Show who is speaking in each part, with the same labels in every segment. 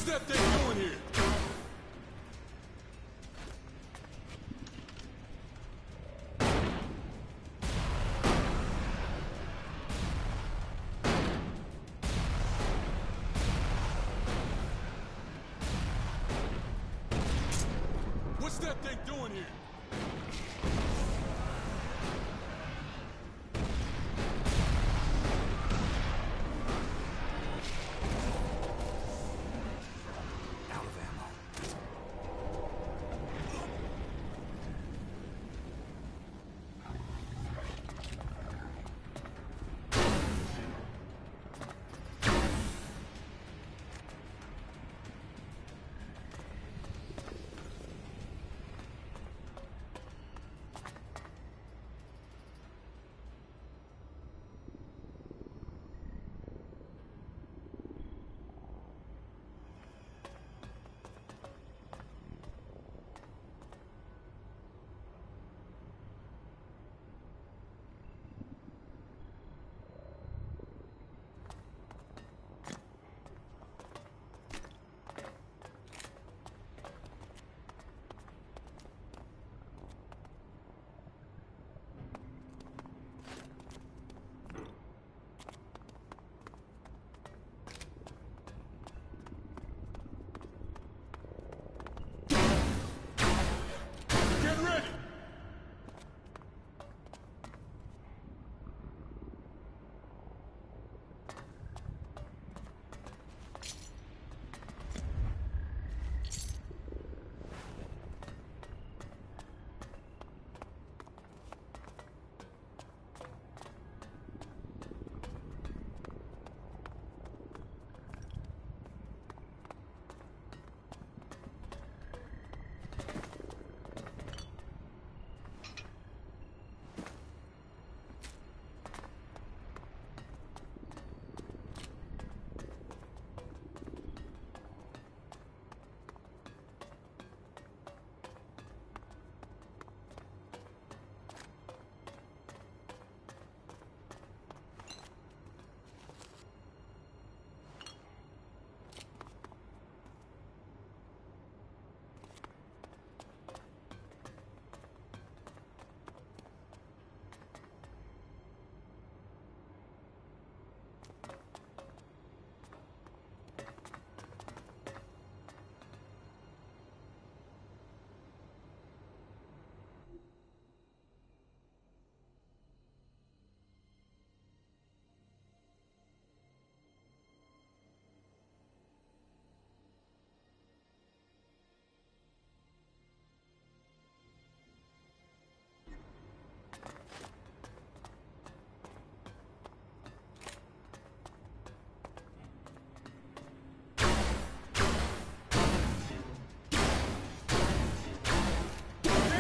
Speaker 1: that thing doing here? What's that thing doing here?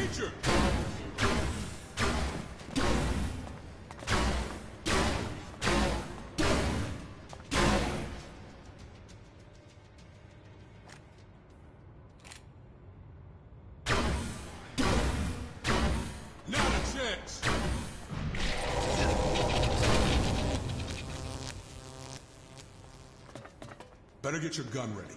Speaker 1: Danger! Not a chance! Better get your gun ready.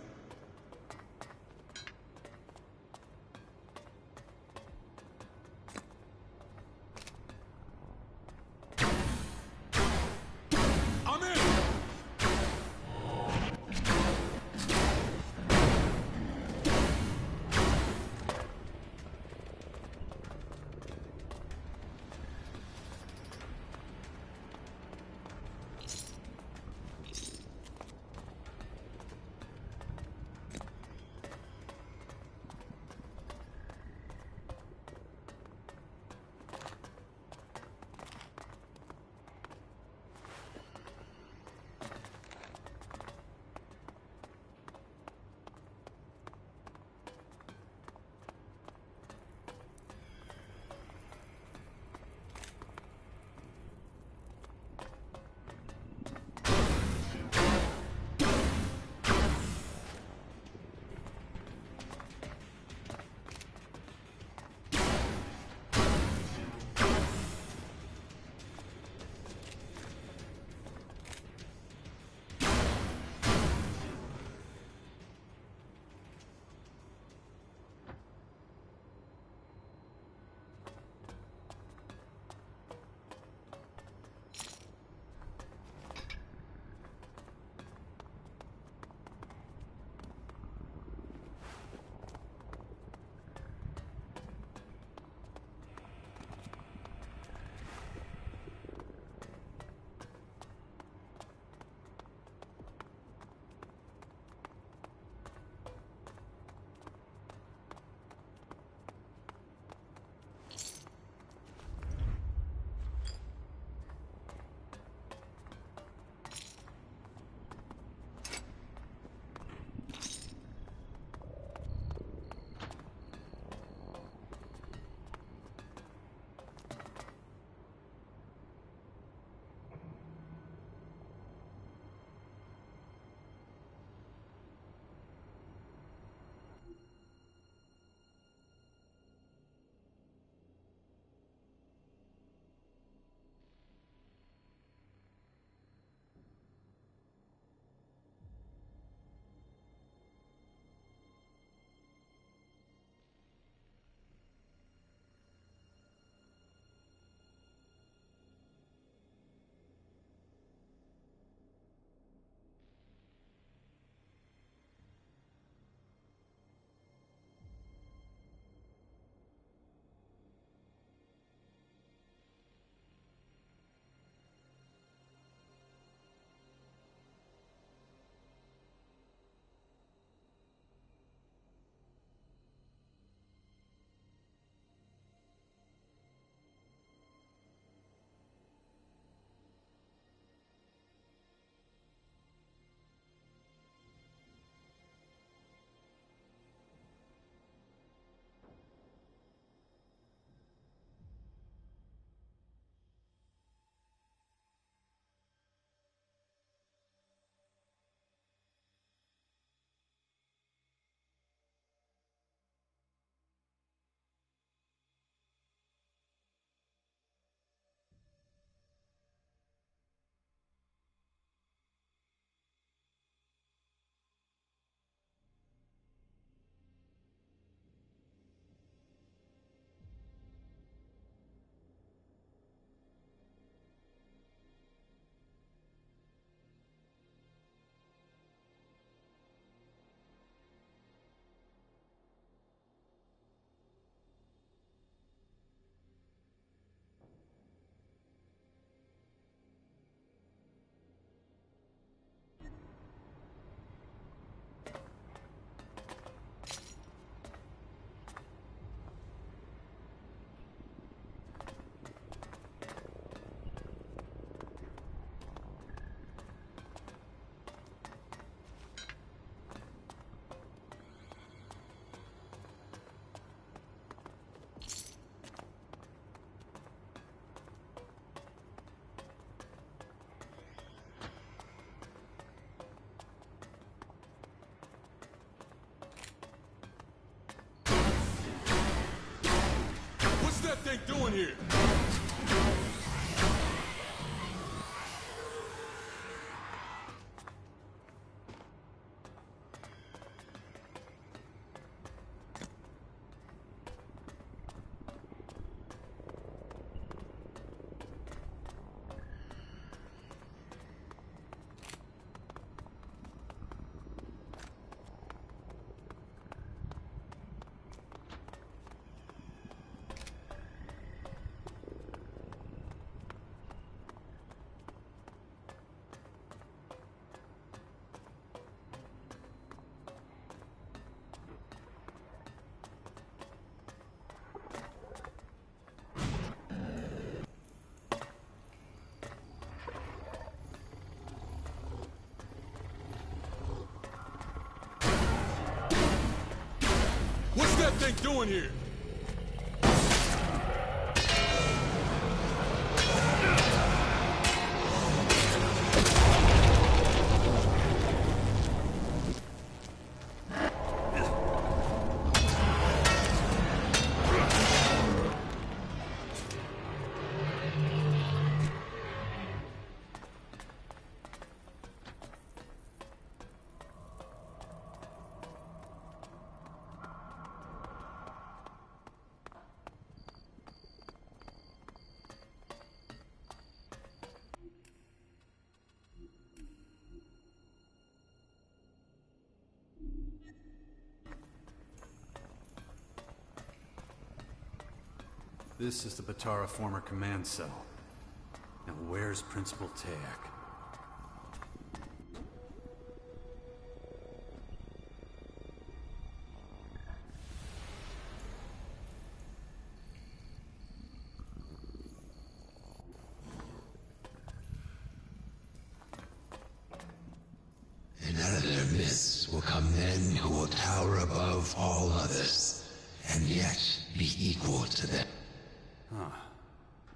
Speaker 1: thing doing here? What's that thing doing here?
Speaker 2: This is the Batara former command cell. Now where's Principal Tayak?
Speaker 3: And out of their midst will come men who will tower above all others, and yet be equal to them.
Speaker 2: Huh.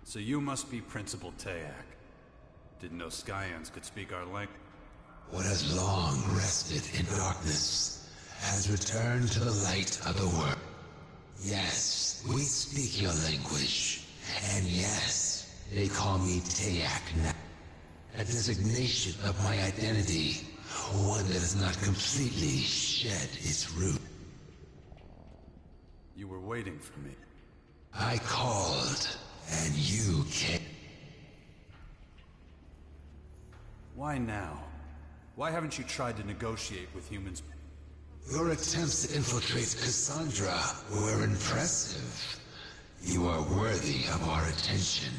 Speaker 2: So you must be Principal Tayak. Didn't know Skyans could speak our language.
Speaker 3: What has long rested in darkness has returned to the light of the world. Yes, we speak your language. And yes, they call me Tayak now. A designation of my identity, one that has not completely shed its root.
Speaker 2: You were waiting for me.
Speaker 3: I called, and you came.
Speaker 2: Why now? Why haven't you tried to negotiate with humans?
Speaker 3: Your attempts to infiltrate Cassandra were impressive. You are worthy of our attention.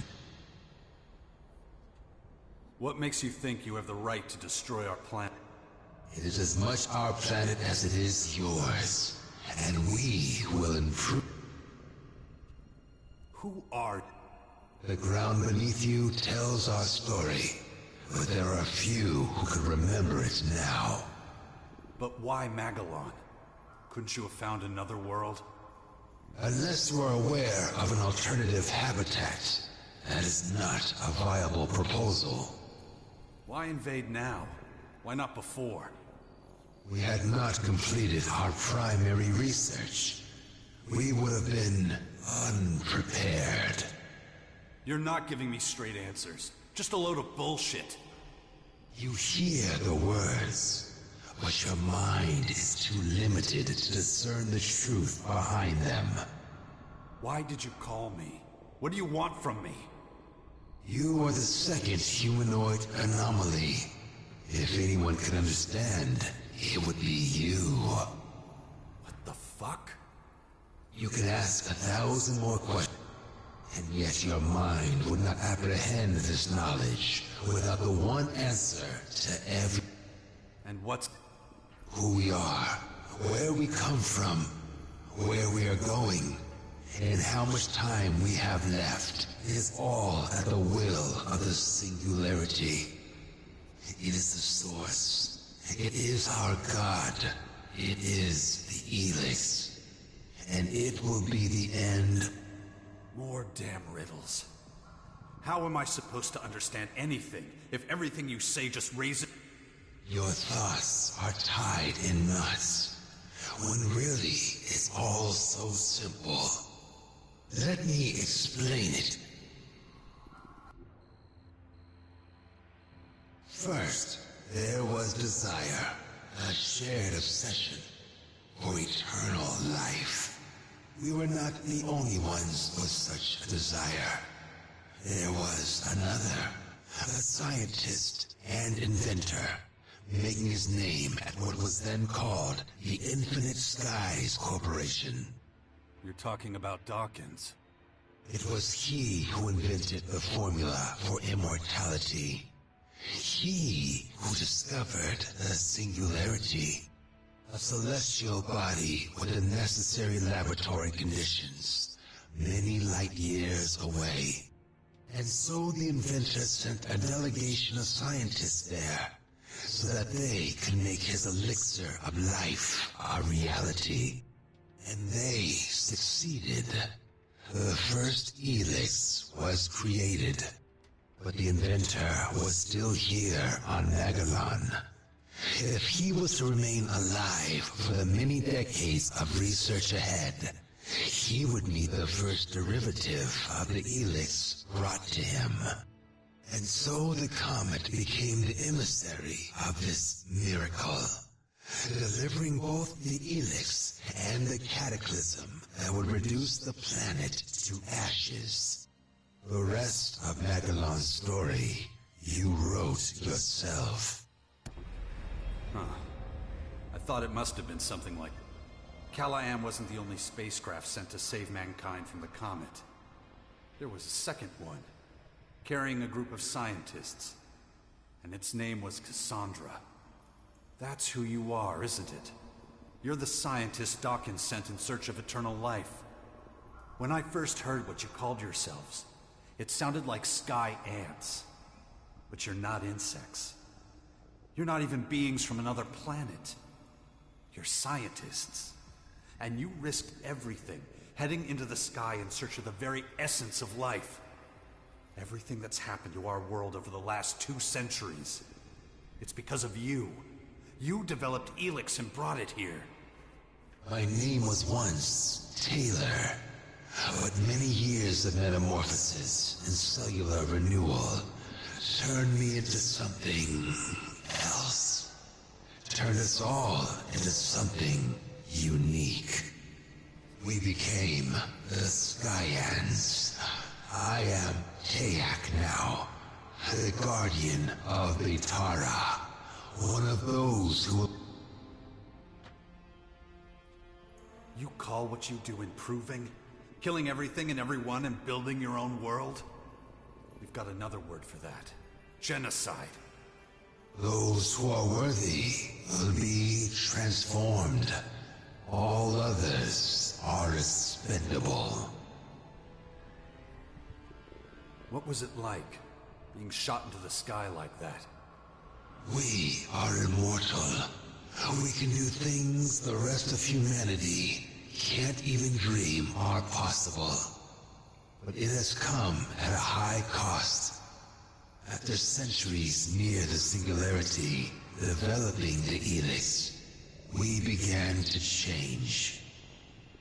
Speaker 2: What makes you think you have the right to destroy our planet?
Speaker 3: It is as much our planet as it is yours, and we will improve.
Speaker 2: Who are...
Speaker 3: The ground beneath you tells our story, but there are few who could remember it now.
Speaker 2: But why Magellan? Couldn't you have found another world?
Speaker 3: Unless we're aware of an alternative habitat, that is not a viable proposal.
Speaker 2: Why invade now? Why not before?
Speaker 3: We had not completed our primary research. We would have been unprepared.
Speaker 2: You're not giving me straight answers. Just a load of bullshit.
Speaker 3: You hear the words, but your mind is too limited to discern the truth behind them.
Speaker 2: Why did you call me? What do you want from me?
Speaker 3: You are the second humanoid anomaly. If anyone could understand, it would be you.
Speaker 2: What the fuck?
Speaker 3: You could ask 1,000 more questions, and yet your mind would not apprehend this knowledge without the one answer to every...
Speaker 2: And what's...
Speaker 3: Who we are, where we come from, where we are going, and how much time we have left is all at the will of the singularity. It is the source. It is our God. It is the Elex. And it will be the end.
Speaker 2: More damn riddles. How am I supposed to understand anything if everything you say just raises...
Speaker 3: Your thoughts are tied in knots, when really it's all so simple. Let me explain it. First, there was desire, a shared obsession for eternal life. We were not the only ones with such a desire. There was another, a scientist and inventor, making his name at what was then called the Infinite Skies Corporation.
Speaker 2: You're talking about Dawkins.
Speaker 3: It was he who invented the formula for immortality. He who discovered the singularity, a celestial body with the necessary laboratory conditions, many light years away. And so the inventor sent a delegation of scientists there, so that they could make his elixir of life a reality. And they succeeded. The first Elex was created, but the inventor was still here on Magellan. If he was to remain alive for the many decades of research ahead, he would need the first derivative of the Elex brought to him. And so the comet became the emissary of this miracle, delivering both the Elex and the cataclysm that would reduce the planet to ashes. The rest of Magellan's story you wrote yourself.
Speaker 2: Huh. I thought it must have been something like... Callahan wasn't the only spacecraft sent to save mankind from the comet. There was a second one, carrying a group of scientists, and its name was Cassandra. That's who you are, isn't it? You're the scientist Dawkins sent in search of eternal life. When I first heard what you called yourselves, it sounded like sky ants. But you're not insects. You're not even beings from another planet. You're scientists. And you risked everything, heading into the sky in search of the very essence of life. Everything that's happened to our world over the last 2 centuries, it's because of you. You developed Elex and brought it here.
Speaker 3: My name was once Taylor, but many years of metamorphosis and cellular renewal turned me into something else. Turned us all into something unique. We became the Skyans. I am Kayak now, the guardian of Betara, one of those who...
Speaker 2: You call what you do improving? Killing everything and everyone and building your own world? We've got another word for that. Genocide.
Speaker 3: Those who are worthy will be transformed. All others are expendable.
Speaker 2: What was it like, being shot into the sky like that?
Speaker 3: We are immortal. We can do things the rest of humanity can't even dream are possible. But it has come at a high cost. After centuries near the singularity, developing the Elex, we began to change.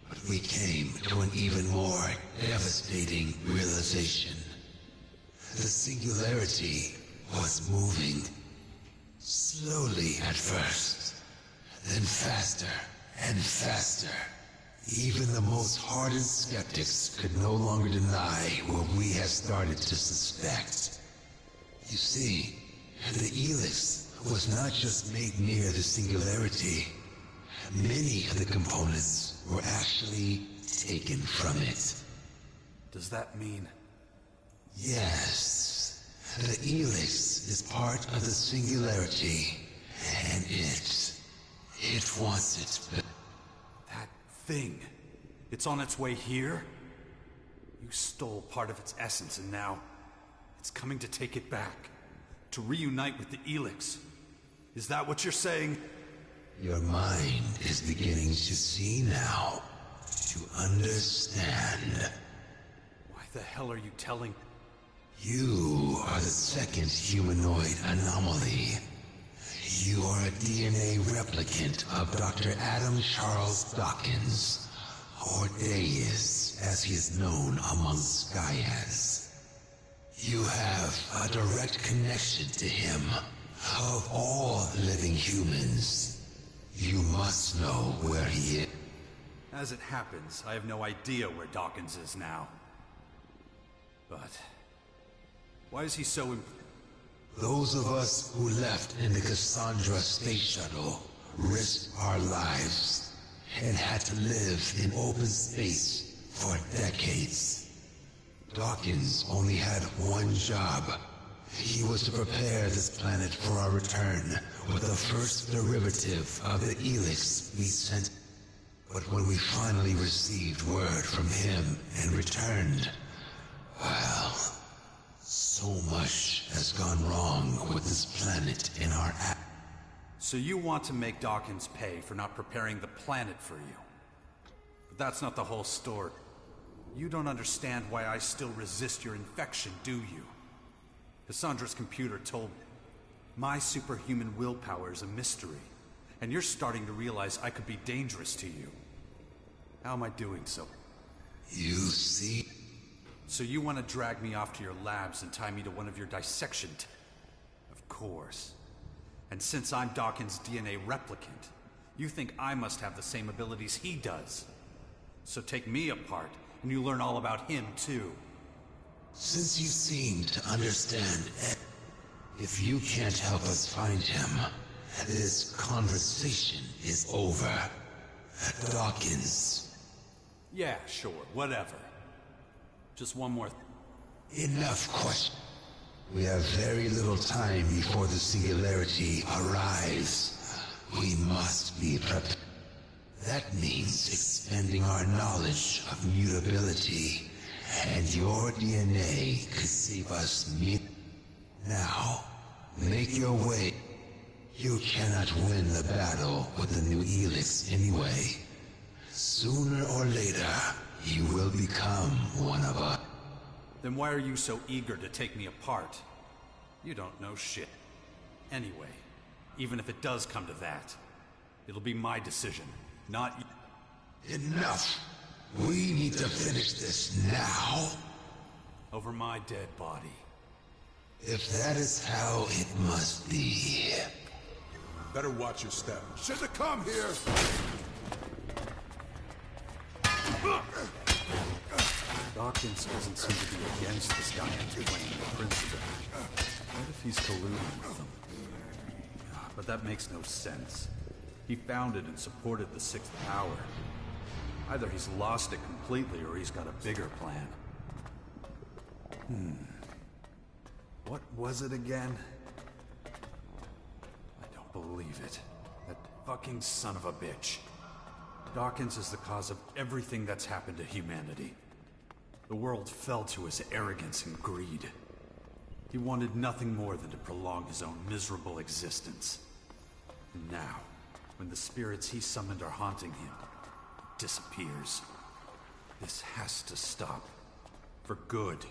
Speaker 3: But we came to an even more devastating realization. The singularity was moving. Slowly at first, then faster and faster. Even the most hardened skeptics could no longer deny what we had started to suspect. You see, the Elex was not just made near the singularity. Many of the components were actually taken from it.
Speaker 2: Does that mean...
Speaker 3: Yes, the Elex is part of the singularity, and it wants it.
Speaker 2: That thing, it's on its way here? You stole part of its essence and now it's coming to take it back, to reunite with the Elex. Is that what you're saying?
Speaker 3: Your mind is beginning to see now, to understand.
Speaker 2: Why the hell are you telling...
Speaker 3: You are the second humanoid anomaly. You are a DNA replicant of Dr. Adam Charles Dawkins, or Deus. Elex, as he is known among Skyans. You have a direct connection to him. Of all living humans, you must know where he is.
Speaker 2: As it happens, I have no idea where Dawkins is now. But why is he so
Speaker 3: Those of us who left in the Cassandra space shuttle risked our lives and had to live in open space for decades. Dawkins only had one job. He was to prepare this planet for our return with the first derivative of the Elex we sent. But when we finally received word from him and returned, well, so much has gone wrong with this planet in our
Speaker 2: So you want to make Dawkins pay for not preparing the planet for you. But that's not the whole story. You don't understand why I still resist your infection, do you? Cassandra's computer told me my superhuman willpower is a mystery, and you're starting to realize I could be dangerous to you. How am I doing so?
Speaker 3: You see?
Speaker 2: So you want to drag me off to your labs and tie me to one of your dissection Of course. And since I'm Dawkins' DNA replicant, you think I must have the same abilities he does. So take me apart, and you learn all about him, too.
Speaker 3: Since you seem to understand, if you can't help us find him, this conversation is over. Dawkins.
Speaker 2: Yeah, sure, whatever. Just one more
Speaker 3: Enough question. We have very little time before the singularity arrives. We must be prepared. That means expending our knowledge of mutability, and your DNA could save us. Now, make your way. You cannot win the battle with the new Elex anyway. Sooner or later, you will become one of us.
Speaker 2: Then why are you so eager to take me apart? You don't know shit. Anyway, even if it does come to that, it'll be my decision, not you.
Speaker 3: Enough! We need to finish this now.
Speaker 2: Over my dead body.
Speaker 3: If that is how it must be.
Speaker 1: Better watch your step.
Speaker 4: Shouldn't have come here!
Speaker 2: Dawkins doesn't seem to be against this guy playing the principal. What if he's colluding with them? But that makes no sense. He founded and supported the Sixth Power. Either he's lost it completely or he's got a bigger plan. What was it again? I don't believe it. That fucking son of a bitch. Dawkins is the cause of everything that's happened to humanity. The world fell to his arrogance and greed. He wanted nothing more than to prolong his own miserable existence. And now, when the spirits he summoned are haunting him, it disappears. This has to stop. For good.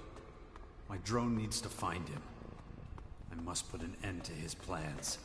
Speaker 2: My drone needs to find him. I must put an end to his plans.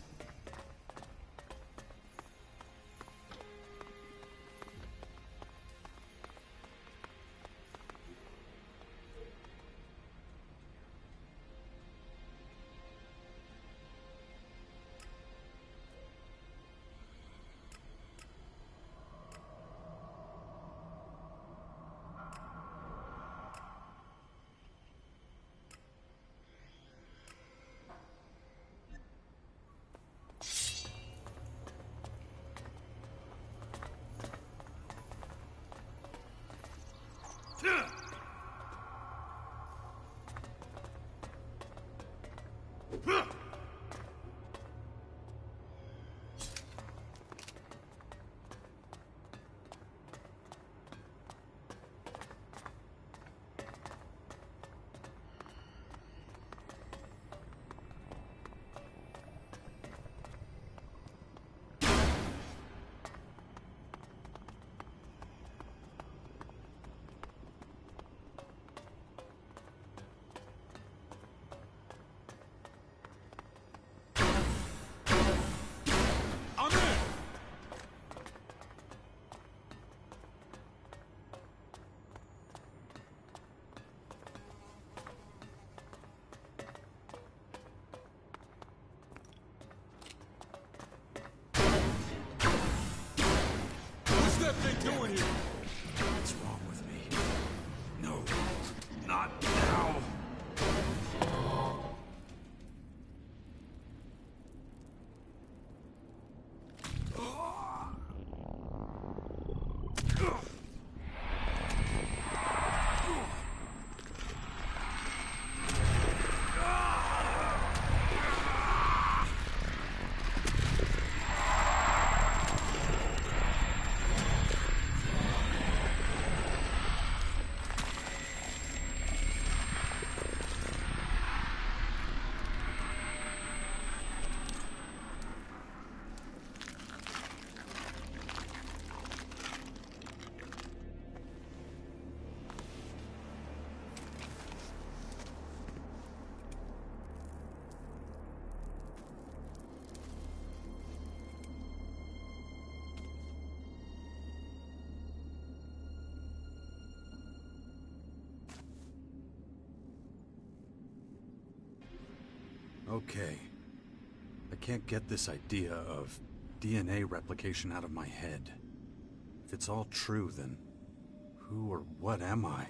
Speaker 1: they doing here?
Speaker 2: What's wrong with me? No, not now. Okay. I can't get this idea of DNA replication out of my head. If it's all true, then who or what am I?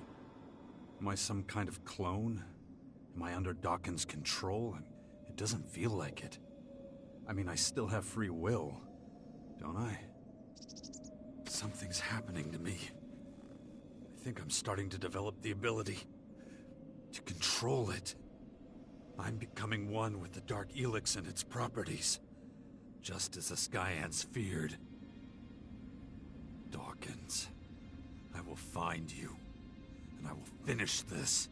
Speaker 2: Am I some kind of clone? Am I under Dawkins' control? It doesn't feel like it. I mean, I still have free will, don't I? Something's happening to me. I think I'm starting to develop the ability to control it. I'm becoming one with the Dark Elex and its properties, just as the Skyans feared. Dawkins, I will find you, and I will finish this.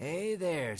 Speaker 4: Hey there,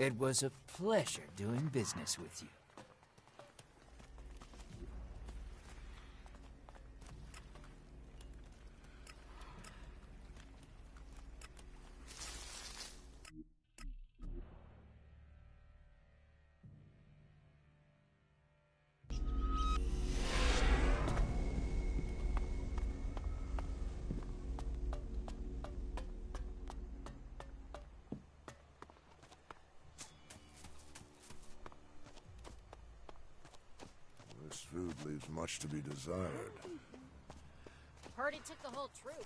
Speaker 4: It was a pleasure doing business with you.
Speaker 5: This food leaves much to be desired.
Speaker 6: Heard he took the whole troop.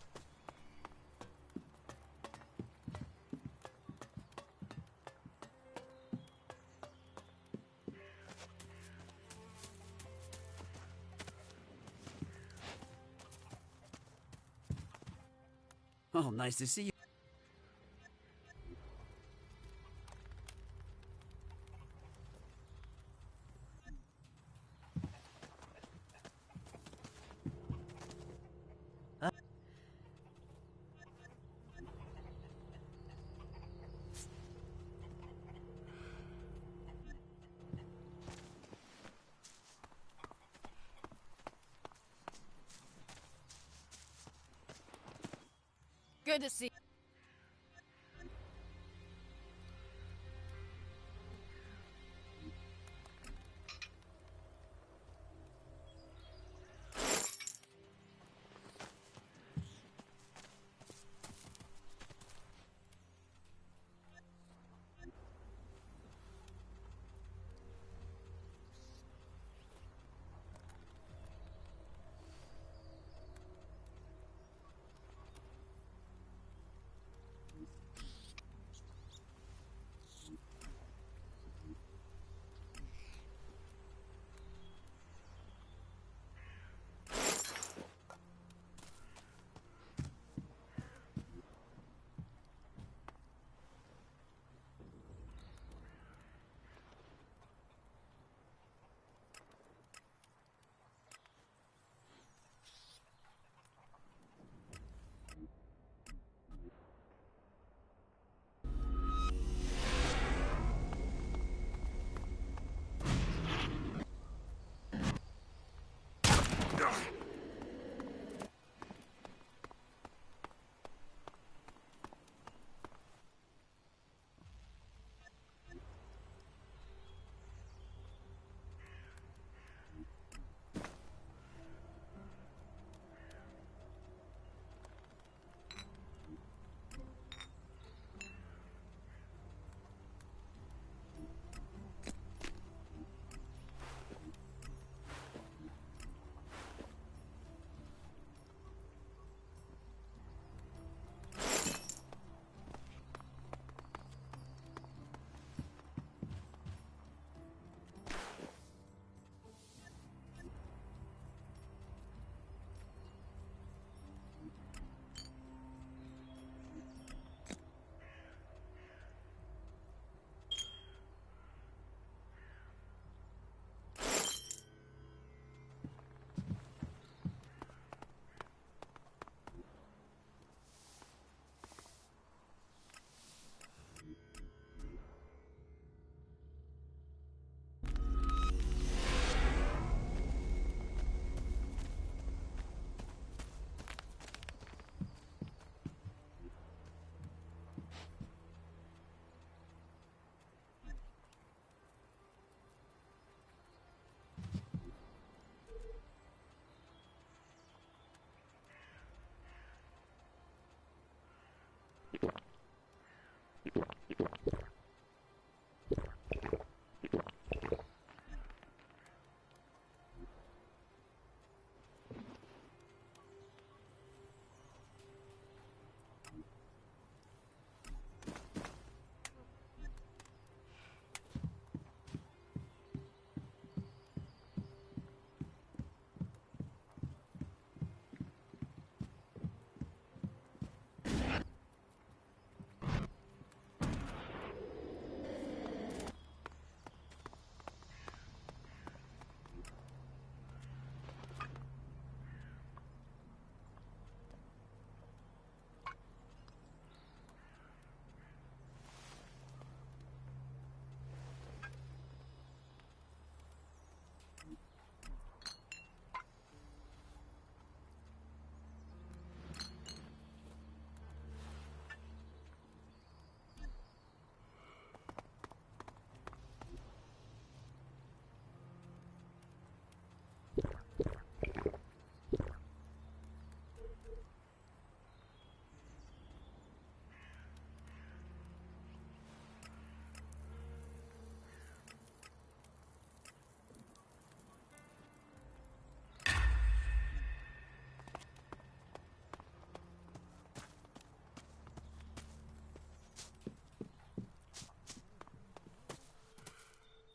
Speaker 4: Oh, nice to see you.
Speaker 6: Good to see.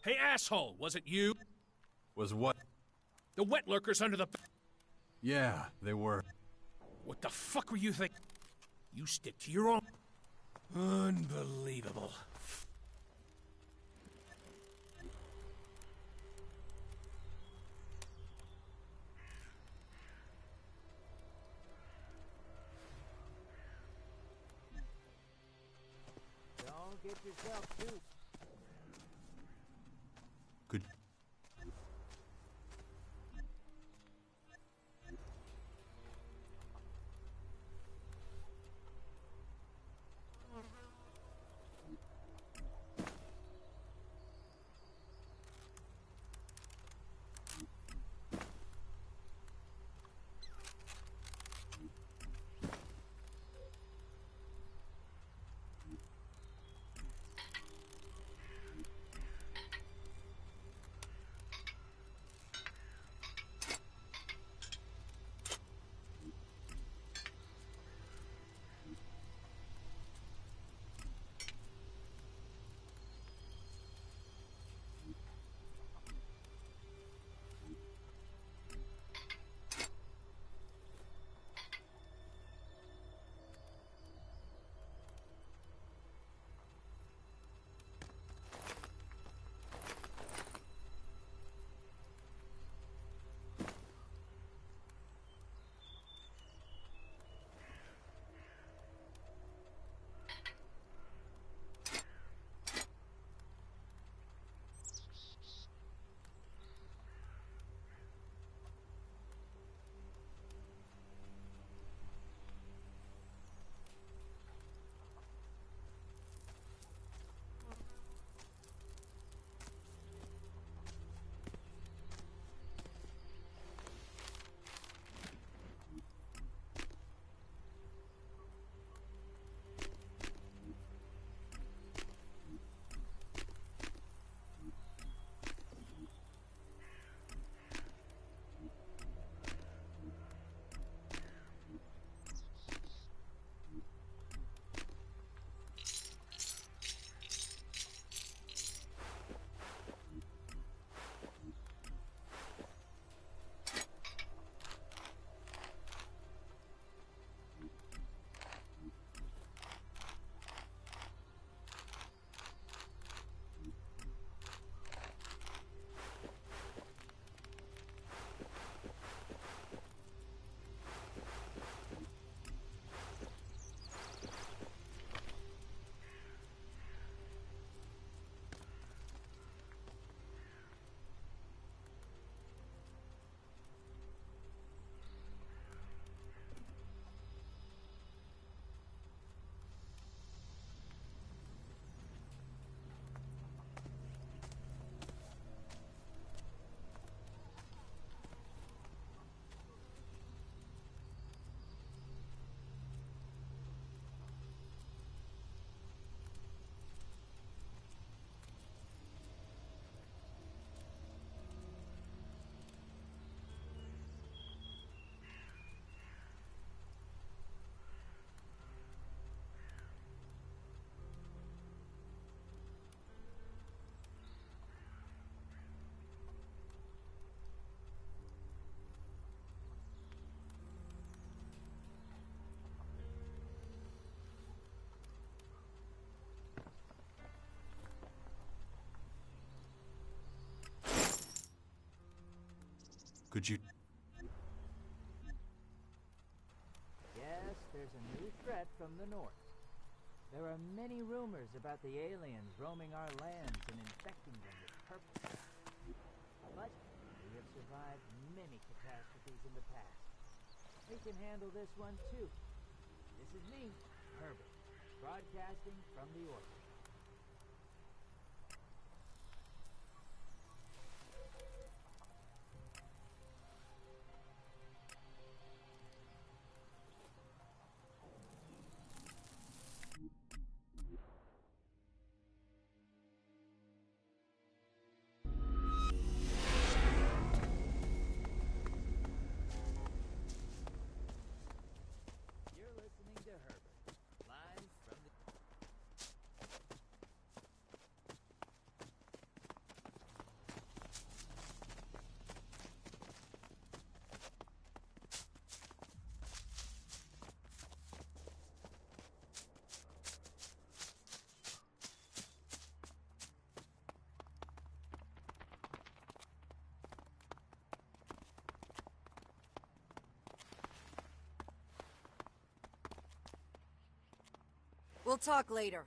Speaker 7: Hey, asshole, was it you?
Speaker 2: Was what?
Speaker 7: The wet lurkers under the...
Speaker 2: Yeah, they were.
Speaker 7: What the fuck were you thinking? You stick to your own... Unbelievable.
Speaker 4: Don't get yourself too...
Speaker 2: Could... Could you...
Speaker 4: Yes, there's a new threat from the north. There are many rumors about the aliens roaming our lands and infecting them with purpose. But we have survived many catastrophes in the past. We can handle this one too. This is me, Herbert, broadcasting from the orbit. You're listening to Herbert, live from the...
Speaker 6: We'll talk later.